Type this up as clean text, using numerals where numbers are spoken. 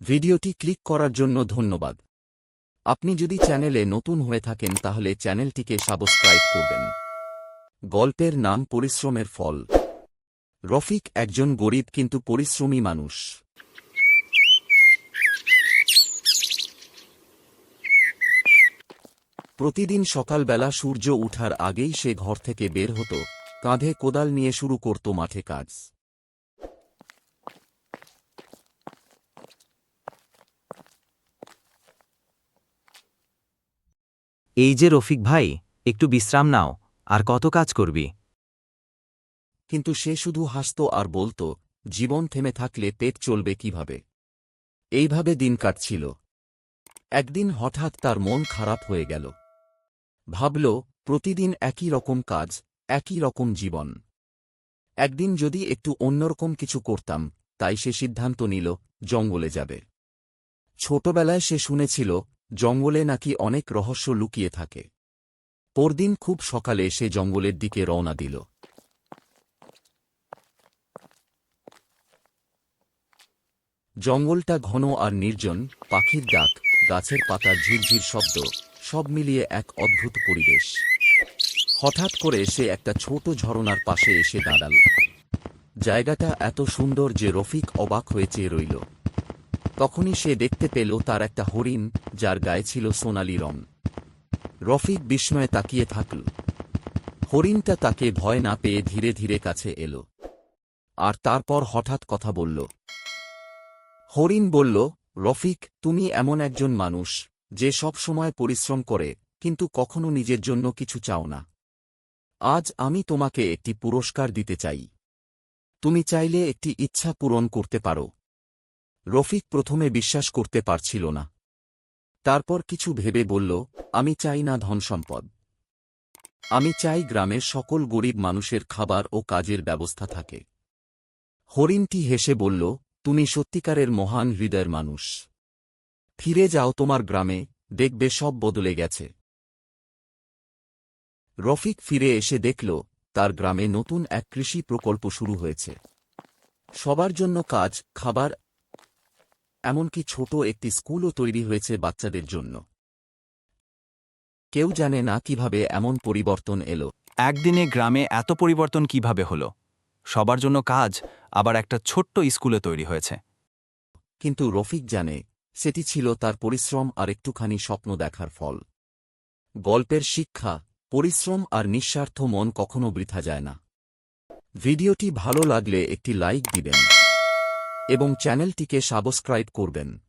ভিডিওটি ক্লিক করার জন্য ধন্যবাদ। আপনি যদি চ্যানেলে নতুন হয়ে থাকেন তাহলে চ্যানেলটিকে সাবস্ক্রাইব করবেন। গল্পের নাম পরিশ্রমের ফল। রফিক একজন গরিব কিন্তু পরিশ্রমী মানুষ। প্রতিদিন সকালবেলা সূর্য উঠার আগেই সে ঘর থেকে বের হতো, কাঁধে কোদাল নিয়ে শুরু করত মাঠে কাজ। এই যে রফিক ভাই, একটু বিশ্রাম নাও, আর কত কাজ করবি? কিন্তু সে শুধু হাসত আর বলত, জীবন থেমে থাকলে পেট চলবে কিভাবে। এইভাবে দিন কাটছিল। একদিন হঠাৎ তার মন খারাপ হয়ে গেল। ভাবল, প্রতিদিন একই রকম কাজ, একই রকম জীবন। একদিন যদি একটু অন্যরকম কিছু করতাম। তাই সে সিদ্ধান্ত নিল, জঙ্গলে যাবে। ছোটবেলায় সে শুনেছিল, জঙ্গলে নাকি অনেক রহস্য লুকিয়ে থাকে। পরদিন খুব সকালে সে জঙ্গলের দিকে রওনা দিল। জঙ্গলটা ঘন আর নির্জন, পাখির ডাক, গাছের পাতার ঝিরঝির শব্দ, সব মিলিয়ে এক অদ্ভুত পরিবেশ। হঠাৎ করে সে একটা ছোট ঝরনার পাশে এসে দাঁড়াল। জায়গাটা এত সুন্দর যে রফিক অবাক হয়ে চেয়ে রইল। তখনই সে দেখতে পেল তার একটা হরিণ, যার গায়ে ছিল সোনালি রং। রফিক বিস্ময়ে তাকিয়ে থাকল। হরিণটা তাকে ভয় না পেয়ে ধীরে ধীরে কাছে এল। আর তারপর হঠাৎ কথা বলল। হরিণ বলল, রফিক, তুমি এমন একজন মানুষ, যে সব সময় পরিশ্রম করে, কিন্তু কখনো নিজের জন্য কিছু চাও না। আজ আমি তোমাকে একটি পুরস্কার দিতে চাই। তুমি চাইলে একটি ইচ্ছা পূরণ করতে পারো। রফিক প্রথমে বিশ্বাস করতে পারছিল না। তারপর কিছু ভেবে বলল, আমি চাই না ধনসম্পদ। আমি চাই গ্রামের সকল গরিব মানুষের খাবার ও কাজের ব্যবস্থা থাকে। হরিণটি হেসে বলল, তুমি সত্যিকারের মহান হৃদয়ের মানুষ। ফিরে যাও তোমার গ্রামে, দেখবে সব বদলে গেছে। রফিক ফিরে এসে দেখল, তার গ্রামে নতুন এক কৃষি প্রকল্প শুরু হয়েছে। সবার জন্য কাজ, খাবার, এমনকি ছোট একটি স্কুলও তৈরি হয়েছে বাচ্চাদের জন্য। কেউ জানে না কিভাবে এমন পরিবর্তন এলো। একদিনে গ্রামে এত পরিবর্তন কিভাবে হলো? সবার জন্য কাজ, আবার একটা ছোট্ট স্কুলে তৈরি হয়েছে। কিন্তু রফিক জানে, সেটি ছিল তার পরিশ্রম আর একটুখানি স্বপ্ন দেখার ফল। গল্পের শিক্ষা, পরিশ্রম আর নিঃস্বার্থ মন কখনো বৃথা যায় না। ভিডিওটি ভালো লাগলে একটি লাইক দিবেন এবং চ্যানেলটিকে সাবস্ক্রাইব করবেন।